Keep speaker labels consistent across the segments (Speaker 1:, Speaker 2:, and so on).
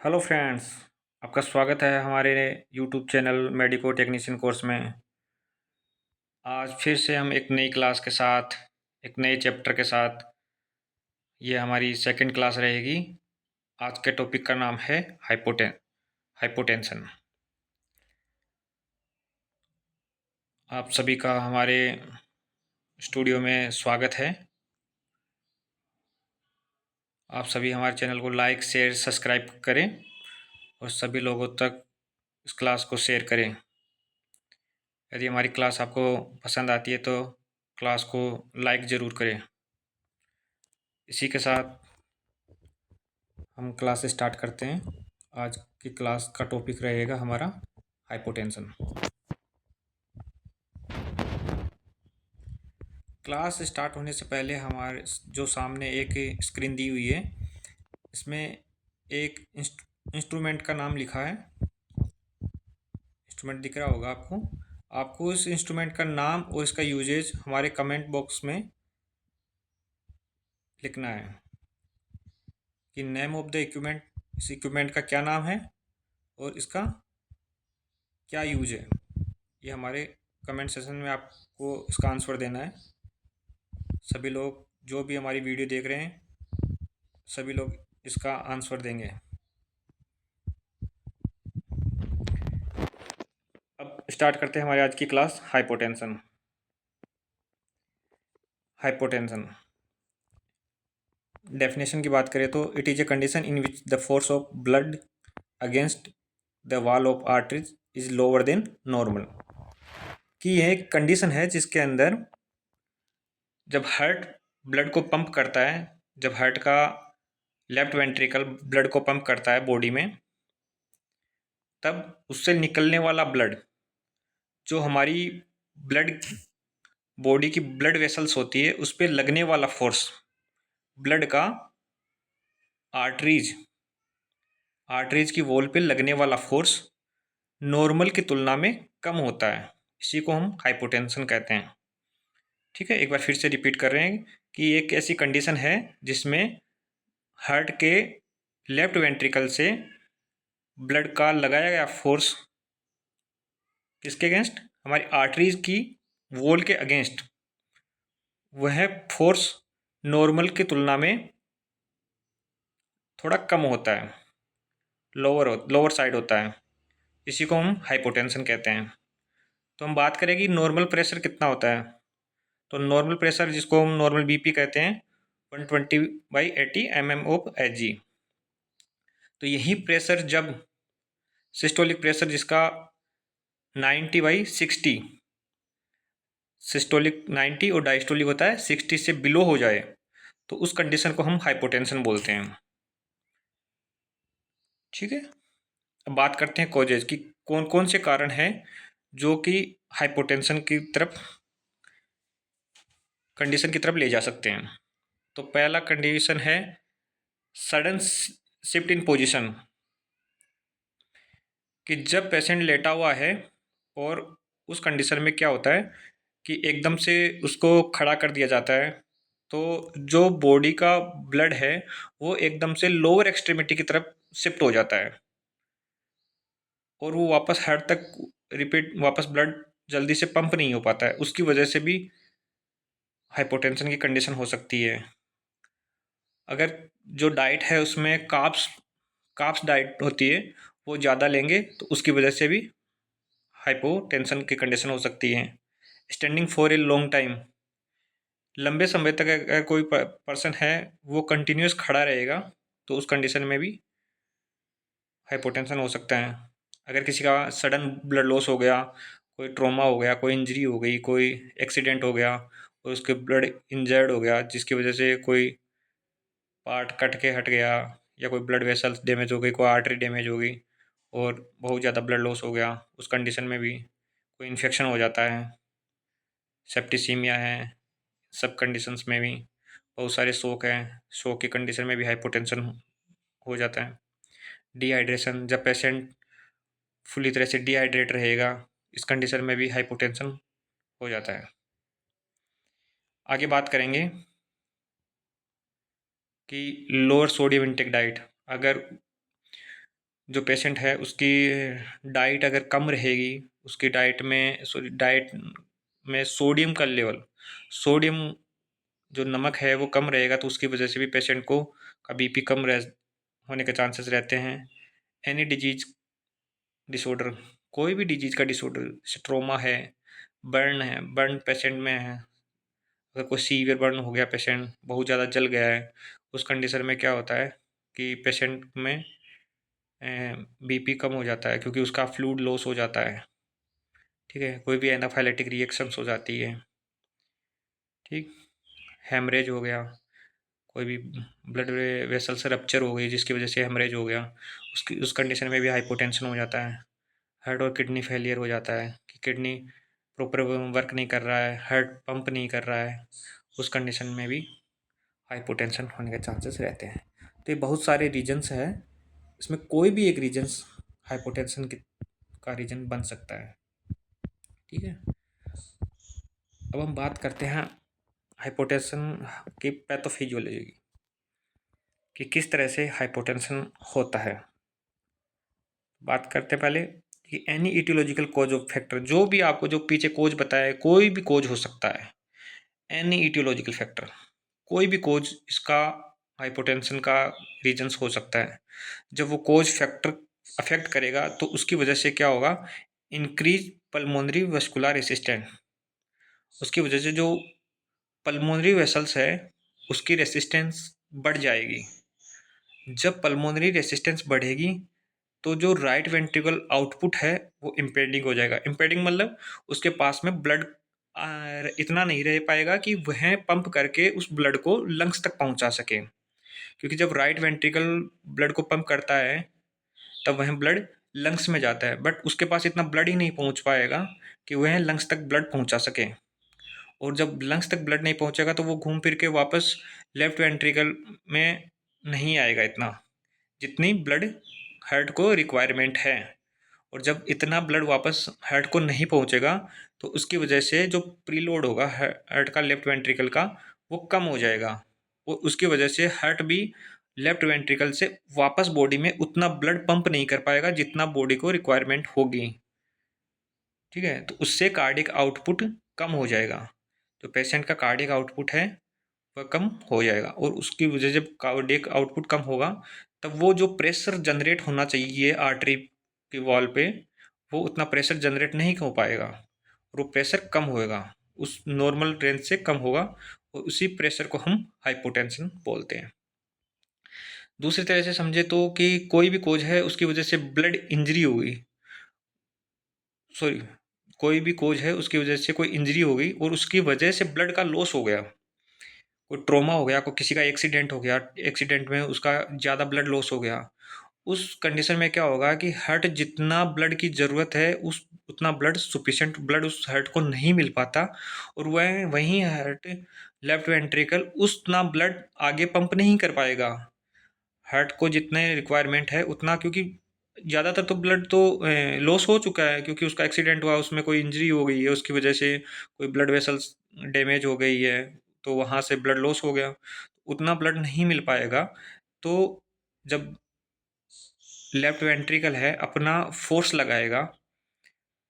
Speaker 1: Hello friends. आपका स्वागत है हमारे YouTube channel medico technician course में। आज फिर से हम एक नई क्लास के साथ, एक नए चैप्टर के साथ, ये हमारी सेकंड क्लास रहेगी। आज के टॉपिक का नाम है हाइपोटेंशन। आप सभी का हमारे स्टूडियो में स्वागत है। आप सभी हमारे चैनल को लाइक शेयर सब्सक्राइब करें और सभी लोगों तक इस क्लास को शेयर करें। यदि हमारी क्लास आपको पसंद आती है तो क्लास को लाइक ज़रूर करें। इसी के साथ हम क्लास स्टार्ट करते हैं। आज की क्लास का टॉपिक रहेगा हमारा हाइपोटेंशन। क्लास स्टार्ट होने से पहले हमारे जो सामने एक स्क्रीन दी हुई है, इसमें एक इंस्ट्रूमेंट का नाम लिखा है। इंस्ट्रूमेंट दिख रहा होगा आपको। आपको इस इंस्ट्रूमेंट का नाम और इसका यूजेज हमारे कमेंट बॉक्स में लिखना है कि नेम ऑफ द इक्विपमेंट, इस इक्विपमेंट का क्या नाम है और इसका क्या यूज है। ये हमारे कमेंट सेशन में आपको इसका आंसर देना है। सभी लोग जो भी हमारी वीडियो देख रहे हैं, सभी लोग इसका आंसर देंगे। अब स्टार्ट करते हैं हमारी आज की क्लास हाइपोटेंशन। हाइपोटेंशन डेफिनेशन की बात करें तो it is a condition in which the force of blood against the wall of arteries is lower than normal. कि यह एक कंडीशन है जिसके अंदर जब हार्ट ब्लड को पंप करता है, जब हार्ट का लेफ्ट वेंट्रिकल ब्लड को पंप करता है बॉडी में, तब उससे निकलने वाला ब्लड, जो हमारी ब्लड बॉडी की ब्लड वेसल्स होती है, उस पर लगने वाला फोर्स, ब्लड का आर्टरीज आर्टरीज की वॉल पे लगने वाला फोर्स नॉर्मल की तुलना में कम होता है। इसी को हम हाइपोटेंशन कहते हैं। ठीक है, एक बार फिर से रिपीट कर रहे हैं कि एक ऐसी कंडीशन है जिसमें हार्ट के लेफ्ट वेंट्रिकल से ब्लड का लगाया गया फोर्स किसके अगेंस्ट, हमारी आर्टरीज की वॉल के अगेंस्ट, वह फोर्स नॉर्मल की तुलना में थोड़ा कम होता है, लोअर साइड होता है। इसी को हम हाइपोटेंशन कहते हैं। तो हम बात करें कि नॉर्मल प्रेशर कितना होता है। तो नॉर्मल प्रेशर, जिसको हम नॉर्मल बीपी कहते हैं, 120/80 mm ऑफ Hg। तो यही प्रेशर जब सिस्टोलिक प्रेशर, जिसका 90/60, सिस्टोलिक 90 और डायस्टोलिक होता है 60 से बिलो हो जाए, तो उस कंडीशन को हम हाइपोटेंशन बोलते हैं। ठीक है, अब बात करते हैं कॉजेज की, कौन कौन से कारण हैं जो कि हाइपोटेंशन की तरफ, कंडीशन की तरफ ले जा सकते हैं। तो पहला कंडीशन है सडन शिफ्ट इन पोजीशन, कि जब पेशेंट लेटा हुआ है और उस कंडीशन में क्या होता है कि एकदम से उसको खड़ा कर दिया जाता है, तो जो बॉडी का ब्लड है वो एकदम से लोअर एक्सट्रीमिटी की तरफ शिफ्ट हो जाता है और वो वापस हार्ट तक वापस ब्लड जल्दी से पंप नहीं हो पाता है। उसकी वजह से भी हाइपोटेंशन की कंडीशन हो सकती है। अगर जो डाइट है उसमें काप्स डाइट होती है, वो ज़्यादा लेंगे तो उसकी वजह से भी हाइपोटेंशन की कंडीशन हो सकती है। Standing for a long time, लंबे समय तक अगर कोई पर्सन है वो कंटिन्यूस खड़ा रहेगा, तो उस कंडीशन में भी हाइपोटेंशन हो सकता है। अगर किसी का सडन ब्लड लॉस हो गया, कोई ट्रॉमा हो गया, कोई इंजरी हो गई, कोई एक्सीडेंट हो गया और उसके ब्लड इंजर्ड हो गया, जिसकी वजह से कोई पार्ट कट के हट गया, या कोई ब्लड वेसल्स डैमेज हो गई, कोई आर्टरी डैमेज हो गई और बहुत ज़्यादा ब्लड लॉस हो गया, उस कंडीशन में भी कोई इन्फेक्शन हो जाता है, सेप्टिसीमिया है, सब कंडीशंस में भी बहुत सारे शोक हैं, शोक की कंडीशन में भी हाइपोटेंशन हो जाता है। डिहाइड्रेशन, जब पेशेंट फुली तरह से डिहाइड्रेट रहेगा, इस कंडीशन में भी हाइपोटेंशन हो जाता है। आगे बात करेंगे कि लोअर सोडियम इंटेक डाइट, अगर जो पेशेंट है उसकी डाइट अगर कम रहेगी, उसकी डाइट में सोडियम का लेवल, सोडियम जो नमक है वो कम रहेगा, तो उसकी वजह से भी पेशेंट को का बीपी कम रह होने के चांसेस रहते हैं। एनी डिजीज डिसऑर्डर, कोई भी डिजीज का डिसऑर्डर, ट्रोमा है, बर्न पेशेंट में है, अगर कोई सीवियर बर्न हो गया, पेशेंट बहुत ज़्यादा जल गया है, उस कंडीशन में क्या होता है कि पेशेंट में बीपी कम हो जाता है, क्योंकि उसका फ्लूइड लॉस हो जाता है। ठीक है, कोई भी एनाफाइलेटिक रिएक्शंस हो जाती है। ठीक, हेमरेज हो गया, कोई भी ब्लड वेसल से रप्चर हो गई जिसकी वजह से हेमरेज हो गया, उसकी उस कंडीशन में भी हाइपोटेंशन हो जाता है। हार्ट और किडनी फेलियर हो जाता है कि किडनी प्रॉपर वर्क नहीं कर रहा है, हार्ट पंप नहीं कर रहा है, उस कंडीशन में भी हाइपोटेंशन होने के चांसेस रहते हैं। तो ये बहुत सारे रीजन्स हैं, इसमें कोई भी एक रीजन्स हाइपोटेंशन का रीजन बन सकता है। ठीक है, अब हम बात करते हैं हाइपोटेंशन की पैथोफिजियोलॉजी की, कि किस तरह से हाइपोटेंशन होता है। बात करते हैं पहले कि any aetiological cause of factor, जो भी आपको जो पीछे कोज बताया, कोई भी कोज हो सकता है, एनी इटियोलॉजिकल फैक्टर, कोई भी कोज इसका हाइपोटेंशन का रीजन्स हो सकता है। जब वो कोज फैक्टर अफेक्ट करेगा तो उसकी वजह से क्या होगा, इंक्रीज पल्मोनरी वेस्कुलर रेसिस्टेंस, उसकी वजह से जो पल्मोनरी वेसल्स है उसकी रेसिस्टेंस बढ़ जाएगी। जब पल्मोनरी रेसिस्टेंस बढ़ेगी तो जो राइट वेंट्रिकल आउटपुट है वो इम्पेडिंग हो जाएगा। इम्पेडिंग मतलब उसके पास में ब्लड इतना नहीं रह पाएगा कि वह पंप करके उस ब्लड को लंग्स तक पहुंचा सके, क्योंकि जब राइट वेंट्रिकल ब्लड को पंप करता है तब वह ब्लड लंग्स में जाता है, बट उसके पास इतना ब्लड ही नहीं पहुंच पाएगा कि वह लंग्स तक ब्लड पहुंचा सके। और जब लंग्स तक ब्लड नहीं पहुंचेगा तो वो घूम फिर के वापस लेफ्ट वेंट्रिकल में नहीं आएगा इतना, जितनी ब्लड हार्ट को रिक्वायरमेंट है। और जब इतना ब्लड वापस हार्ट को नहीं पहुंचेगा तो उसकी वजह से जो प्रीलोड होगा हार्ट का लेफ्ट वेंट्रिकल का वो कम हो जाएगा, और उसकी वजह से हार्ट भी लेफ्ट वेंट्रिकल से वापस बॉडी में उतना ब्लड पंप नहीं कर पाएगा जितना बॉडी को रिक्वायरमेंट होगी। ठीक है, तो उससे कार्डिक आउटपुट कम हो जाएगा, जो पेशेंट का कार्डिक आउटपुट है वह कम हो जाएगा, और उसकी वजह से जब कार्डिक आउटपुट कम होगा तब वो जो प्रेशर जनरेट होना चाहिए आर्टरी की वॉल पे, वो उतना प्रेशर जनरेट नहीं हो पाएगा, और वो प्रेशर कम होएगा, उस नॉर्मल रेंज से कम होगा, और उसी प्रेशर को हम हाइपोटेंशन बोलते हैं। दूसरी तरह से समझे तो कि कोई भी कोज है उसकी वजह से ब्लड इंजरी हो गई, सॉरी, कोई भी कोज है उसकी वजह से कोई इंजरी हो गई और उसकी वजह से ब्लड का लॉस हो गया, कोई ट्रॉमा हो गया, कोई किसी का एक्सीडेंट हो गया, एक्सीडेंट में उसका ज़्यादा ब्लड लॉस हो गया, उस कंडीशन में क्या होगा कि हार्ट जितना ब्लड की ज़रूरत है उस उतना ब्लड सफिशिएंट ब्लड उस हार्ट को नहीं मिल पाता, और वह वहीं हार्ट लेफ्ट वेंट्रिकल उतना ब्लड आगे पंप नहीं कर पाएगा हार्ट को जितने रिक्वायरमेंट है उतना, क्योंकि ज़्यादातर तो ब्लड तो लॉस हो चुका है, क्योंकि उसका एक्सीडेंट हुआ, उसमें कोई इंजरी हो गई है, उसकी वजह से कोई ब्लड वेसल्स डैमेज हो गई है, तो वहाँ से ब्लड लॉस हो गया, उतना ब्लड नहीं मिल पाएगा। तो जब लेफ्ट वेंट्रिकल है अपना फोर्स लगाएगा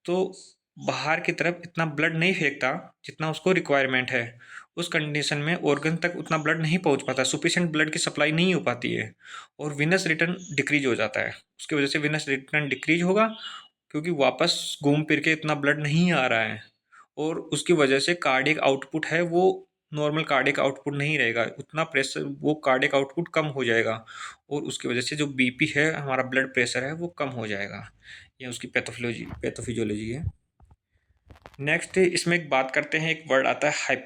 Speaker 1: तो बाहर की तरफ इतना ब्लड नहीं फेंकता जितना उसको रिक्वायरमेंट है, उस कंडीशन में ऑर्गन तक उतना ब्लड नहीं पहुंच पाता, सुफिशिएंट ब्लड की सप्लाई नहीं हो पाती है, और विनस रिटर्न डिक्रीज हो जाता है। उसकी वजह से विनस रिटर्न डिक्रीज होगा, क्योंकि वापस घूम फिर के इतना ब्लड नहीं आ रहा है, और उसकी वजह से कार्डियक आउटपुट है वो नॉर्मल कार्डियक आउटपुट नहीं रहेगा, उतना प्रेशर वो कार्डियक आउटपुट कम हो जाएगा, और उसकी वजह से जो बीपी है हमारा ब्लड प्रेशर है वो कम हो जाएगा। ये उसकी पैथोफिजियोलॉजी है। नेक्स्ट इसमें एक बात करते हैं, एक वर्ड आता है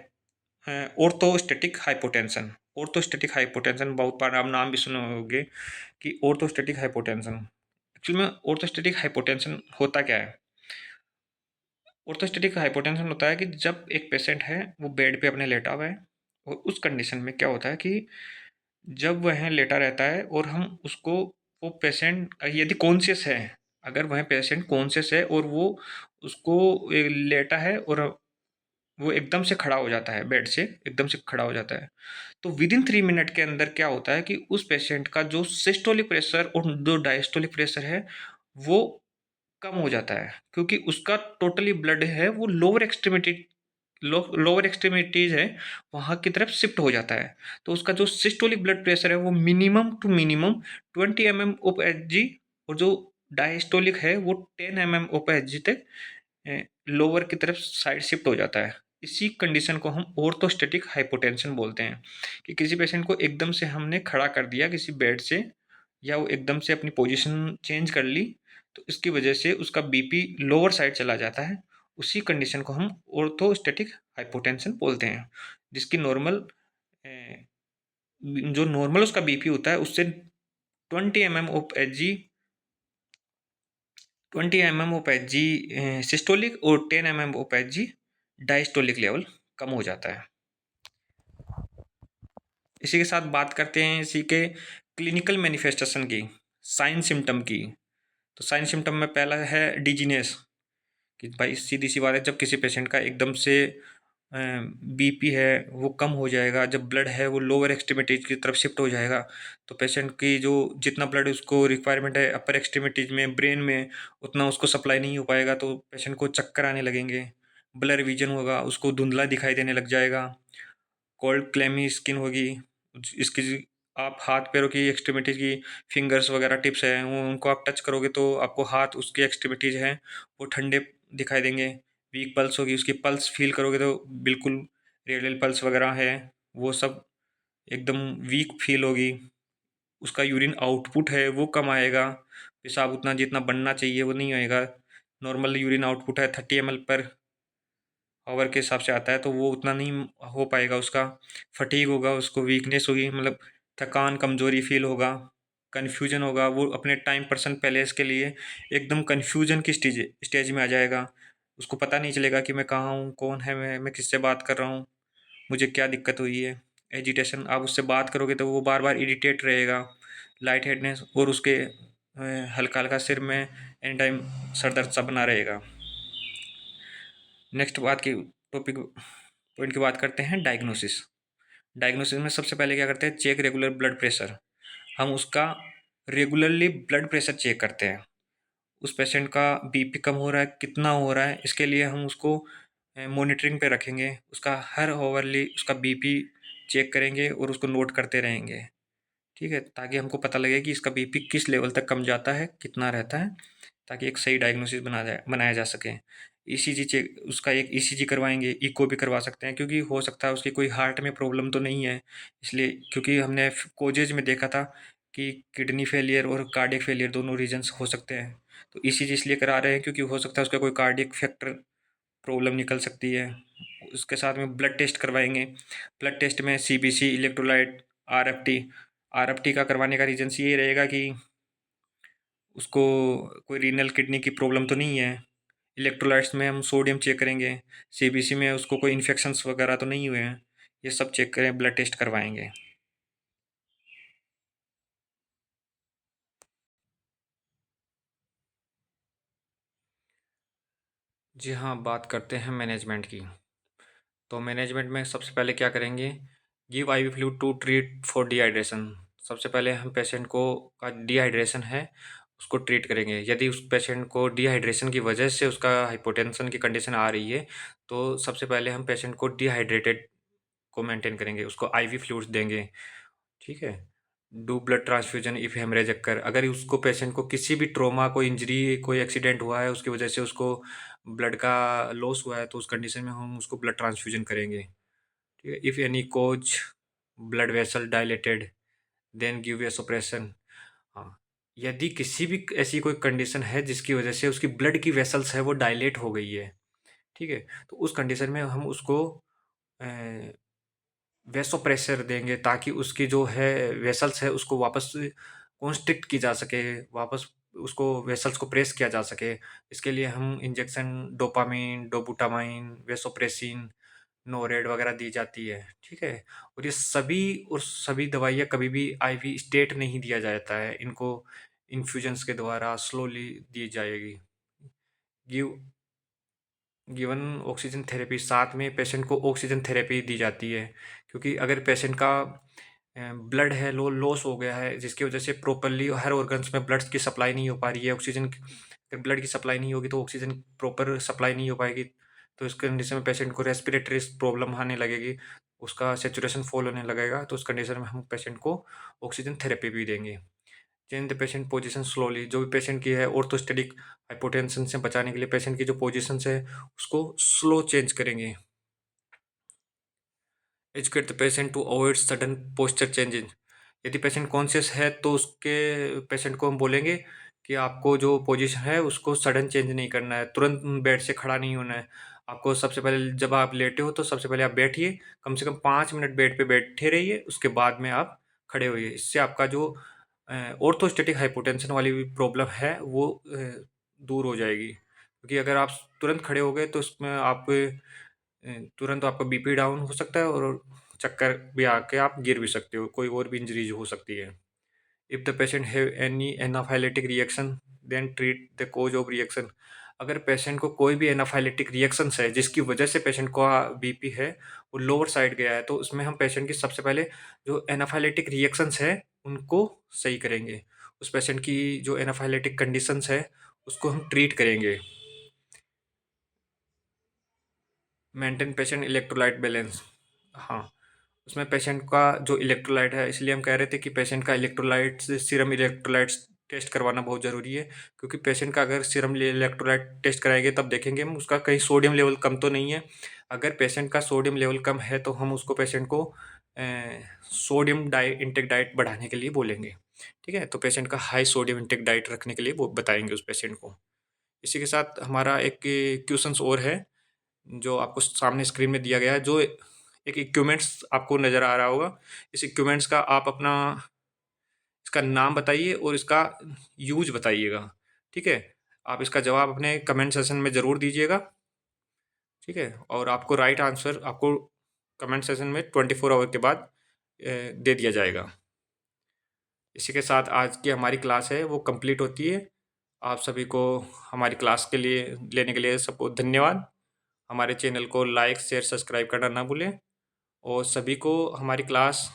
Speaker 1: ऑर्थोस्टैटिक हाइपोटेंशन। ऑर्थोस्टैटिक हाइपोटेंशन बहुत बार आप नाम भी सुने होंगे कि ऑर्थोस्टैटिक हाइपोटेंशन। एक्चुअली में ऑर्थोस्टैटिक हाइपोटेंशन होता क्या है? ऑर्थोस्टैटिक हाइपोटेंशन होता है कि जब एक पेशेंट है वो बेड पे अपने लेटा हुआ है, और उस कंडीशन में क्या होता है कि जब वह लेटा रहता है और हम उसको, वो पेशेंट यदि कॉन्शियस है, अगर वह पेशेंट कॉन्शियस है और वो उसको लेटा है और वो एकदम से खड़ा हो जाता है, बेड से एकदम से खड़ा हो जाता है। तो विदिन 3 मिनट के अंदर क्या होता है कि उस पेशेंट का जो सिस्टोलिक प्रेशर और जो डायस्टोलिक प्रेशर है, वो कम हो जाता है, क्योंकि उसका टोटली ब्लड है वो लोअर एक्सट्रीमिटीज है, वहाँ की तरफ शिफ्ट हो जाता है। तो उसका जो सिस्टोलिक ब्लड प्रेशर है वो minimum two minimum 20 mm of H G, और जो डायस्टोलिक है वो 10 mm ऑफ एच जी तक लोअर की तरफ साइड शिफ्ट हो जाता है। इसी कंडीशन को हम ऑर्थोस्टैटिक हाइपोटेंशन बोलते हैं, कि किसी पेशेंट को एकदम से हमने खड़ा कर दिया किसी बेड से, या वो एकदम से अपनी पोजीशन चेंज कर ली, तो इसकी वजह से उसका बीपी लोअर साइड चला जाता है। उसी कंडीशन को हम ऑर्थोस्टैटिक हाइपोटेंशन बोलते हैं, जिसकी नॉर्मल जो नॉर्मल उसका बीपी होता है उससे 20 mm of H g 20 mm of H g systolic, और 10 mm of H g diastolic level कम हो जाता है। इसी के साथ बात करते हैं इसी के क्लिनिकल मैनिफेस्टेशन की, साइन सिम्टम की। तो साइन सिम्टम में पहला है डिजीनेस, कि भाई सीधी सी बात है, जब किसी पेशेंट का एकदम से बीपी है वो कम हो जाएगा, जब ब्लड है वो लोअर एक्सट्रीमिटीज की तरफ शिफ्ट हो जाएगा, तो पेशेंट की जो जितना ब्लड उसको रिक्वायरमेंट है अपर एक्सट्रीमिटीज में, ब्रेन में, उतना उसको सप्लाई नहीं हो पाएगा, तो पेशेंट को चक्कर आने लगेंगे, ब्लर विजन होगा, उसको धुंधला दिखाई देने लग जाएगा, कोल्ड क्लेमी स्किन होगी। इसकी आप हाथ पैरों की एक्सट्रीमिटीज की फिंगर्स वगैरह टिप्स हैं वो उनको आप टच करोगे तो आपको हाथ उसकी एक्सट्रीमिटीज हैं वो ठंडे दिखाई देंगे। वीक पल्स होगी, उसकी पल्स फील करोगे तो बिल्कुल रेडियल पल्स वगैरह है वो सब एकदम वीक फील होगी। उसका यूरिन आउटपुट है वो कम आएगा, पेशाब उतना जितना बनना चाहिए वो नहीं आएगा। नॉर्मल यूरिन आउटपुट है 30 ml पर आवर के हिसाब से आता है, तो वो उतना नहीं हो पाएगा उसका। फटीग होगा, उसको वीकनेस होगी, मतलब थकान कमजोरी फील होगा, कन्फ्यूजन होगा, वो अपने टाइम पर्सन पैलेस के लिए एकदम कन्फ्यूजन की स्टेज स्टेज में आ जाएगा। उसको पता नहीं चलेगा कि मैं कहाँ हूँ, कौन है, मैं किससे बात कर रहा हूँ, मुझे क्या दिक्कत हुई है। एजिटेशन, आप उससे बात करोगे तो वो बार बार इरिटेट रहेगा। लाइट हेडनेस, और उसके हल्का हल्का सिर में एनी टाइम सर दर्द सा बना रहेगा। नेक्स्ट बात की टॉपिक पॉइंट की बात करते हैं डायग्नोसिस। डायग्नोसिस में सबसे पहले क्या करते हैं, चेक रेगुलर ब्लड प्रेशर। हम उसका रेगुलरली ब्लड प्रेशर चेक करते हैं, उस पेशेंट का बीपी कम हो रहा है कितना हो रहा है, इसके लिए हम उसको मॉनिटरिंग पे रखेंगे, उसका हर ओवरली उसका बीपी चेक करेंगे और उसको नोट करते रहेंगे। ठीक है, ताकि हमको पता लगे कि इसका बीपी किस लेवल तक कम जाता है, कितना रहता है, ताकि एक सही डायग्नोसिस बनाया जा सके। ईसीजी चेक, उसका एक ईसीजी करवाएंगे, इको भी करवा सकते हैं, क्योंकि हो सकता है उसकी कोई हार्ट में प्रॉब्लम तो नहीं है, इसलिए, क्योंकि हमने कोजेज में देखा था कि किडनी फेलियर और कार्डियक फेलियर दोनों रीजन्स हो सकते हैं। तो ईसीजी इसलिए करा रहे हैं क्योंकि हो सकता है उसका कोई कार्डियक फैक्टर प्रॉब्लम निकल सकती है। उसके साथ में ब्लड टेस्ट करवाएंगे, ब्लड टेस्ट में सीबीसी, इलेक्ट्रोलाइट, आरएफटी। आरएफटी का करवाने का रीजन ये रहेगा कि उसको कोई रीनल किडनी की प्रॉब्लम तो नहीं है। इलेक्ट्रोलाइट्स में हम सोडियम चेक करेंगे, सीबीसी में उसको कोई इन्फेक्शंस वगैरह तो नहीं हुए हैं, ये सब चेक करें, ब्लड टेस्ट करवाएंगे। जी हाँ, बात करते हैं मैनेजमेंट की। तो मैनेजमेंट में सबसे पहले क्या करेंगे, give IV fluid to treat for dehydration. सबसे पहले हम पेशेंट को का डिहाइड्रेशन है उसको ट्रीट करेंगे। यदि उस पेशेंट को डिहाइड्रेशन की वजह से उसका हाइपोटेंशन की कंडीशन आ रही है, तो सबसे पहले हम पेशेंट को डिहाइड्रेटेड को मेंटेन करेंगे, उसको आईवी फ्लूइड्स देंगे। ठीक है, do blood transfusion if haemorrhage occur, अगर उसको पेशेंट को किसी भी ट्रोमा, कोई इंजरी, कोई एक्सीडेंट हुआ है उसकी वजह से उसको ब्लड का लॉस हुआ है, तो उस कंडीशन में हम उसको ब्लड ट्रांसफ्यूजन करेंगे। ठीक है, if any cause blood vessel dilated then give vasopressin. हाँ, यदि किसी भी ऐसी कोई कंडीशन है जिसकी वजह से उसकी ब्लड की वेसल्स है वो डायलेट हो गई है, ठीक है, तो उस कंडीशन में हम उसको वेसोप्रेसर देंगे, ताकि उसकी जो है वेसल्स है उसको वापस कॉन्स्ट्रिक्ट की जा सके, वापस उसको वेसल्स को प्रेस किया जा सके। इसके लिए हम इंजेक्शन डोपामीन, डोबुटामाइन, वेसोप्रेसिन, नोरेड वगैरह दी जाती है। ठीक है, और सभी दवाइयाँ कभी भी आईवी स्टेट नहीं दिया जाता है, इनको इन्फ्यूजन्स के द्वारा स्लोली दी जाएगी। गिव गिवन ऑक्सीजन थेरेपी, साथ में पेशेंट को ऑक्सीजन थेरेपी दी जाती है, क्योंकि अगर पेशेंट का ब्लड है लॉस हो गया है, जिसकी वजह से प्रॉपरली हर ऑर्गन्स में ब्लड की सप्लाई नहीं हो पा रही है, ऑक्सीजन अगर ब्लड की सप्लाई नहीं होगी तो ऑक्सीजन प्रॉपर सप्लाई नहीं हो पाएगी, तो इस कंडीशन में पेशेंट को रेस्पिरेटरी प्रॉब्लम आने लगेगी, उसका सेचुरेशन फॉल होने लगेगा, तो उस कंडीशन में हम पेशेंट को ऑक्सीजन थेरेपी भी देंगे। Change the patient position slowly, जो भी पेशेंट की है ऑर्थोस्टेटिक हाइपोटेंशन से बचाने के लिए पेशेंट की जो पोजीशन है उसको स्लो चेंज करेंगे। Educate the patient to avoid sudden posture changes, यदि पेशेंट कॉन्शियस है तो उसके पेशेंट को हम बोलेंगे कि आपको जो पोजीशन है उसको सडन चेंज नहीं करना है, तुरंत बेड से खड़ा नहीं होना है। आपको सबसे पहले जब आप लेटे हो तो सबसे पहले आप बैठिए, कम से कम 5 मिनट बेड पे बैठे रहिए, उसके बाद में आप खड़े होइए। इससे आपका जो ऑर्थोस्टैटिक हाइपोटेंशन वाली भी प्रॉब्लम है वो दूर हो जाएगी, क्योंकि अगर आप तुरंत खड़े हो गए तो उसमें आप तुरंत आपका बीपी डाउन हो सकता है और चक्कर भी आके आप गिर भी सकते हो, कोई और भी इंजरीज हो सकती है। If the patient have any anaphylactic reaction then treat the cause of reaction, अगर पेशेंट को कोई भी एनाफाइलेटिक रिएक्शंस है जिसकी वजह से पेशेंट का बीपी है वो लोअर साइड गया है, तो उसमें हम पेशेंट की सबसे पहले जो एनाफाइलेटिक रिएक्शंस है उनको सही करेंगे, उस पेशेंट की जो एनाफाइलेटिक कंडीशंस है उसको हम ट्रीट करेंगे। मेंटेन पेशेंट इलेक्ट्रोलाइट बैलेंस, हाँ, उसमें पेशेंट का जो इलेक्ट्रोलाइट है, इसलिए हम कह रहे थे कि पेशेंट का इलेक्ट्रोलाइट्स सीरम इलेक्ट्रोलाइट्स टेस्ट करवाना बहुत ज़रूरी है, क्योंकि पेशेंट का अगर सीरम इलेक्ट्रोलाइट टेस्ट कराएंगे तब देखेंगे हम उसका कहीं सोडियम लेवल कम तो नहीं है। अगर पेशेंट का सोडियम लेवल कम है तो हम उसको पेशेंट को सोडियम डाइट इंटेक डाइट बढ़ाने के लिए बोलेंगे। ठीक है, तो पेशेंट का हाई सोडियम इंटेक डाइट रखने के लिए वो बताएंगे उस पेशेंट को। इसी के साथ हमारा एक क्वेश्चंस और है जो आपको सामने स्क्रीन में दिया गया है, जो एक इक्विपमेंट्स आपको नज़र आ रहा होगा। इस इक्विपमेंट्स का आप अपना इसका नाम बताइए और इसका यूज़ बताइएगा, ठीक है? आप इसका जवाब अपने कमेंट सेशन में ज़रूर दीजिएगा, ठीक है? और आपको राइट आंसर आपको कमेंट सेशन में 24 आवर के बाद दे दिया जाएगा। इसी के साथ आज की हमारी क्लास है वो कंप्लीट होती है। आप सभी को हमारी क्लास के लिए लेने के लिए सबको धन्यवाद। हमारे चैनल को लाइक, शेयर, सब्सक्राइब करना ना भूलें और सभी को हमारी क्लास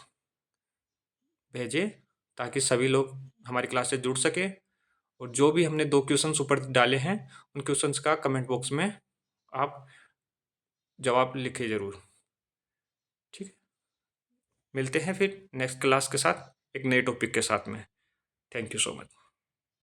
Speaker 1: भेजें ताकि सभी लोग हमारी क्लास से जुड़ सकें, और जो भी हमने 2 क्वेश्चंस ऊपर डाले हैं, उन क्वेश्चंस का कमेंट बॉक्स में आप जवाब लिखें ज़रूर, ठीक है? मिलते हैं फिर नेक्स्ट क्लास के साथ, एक नए टॉपिक के साथ में। Thank you so much.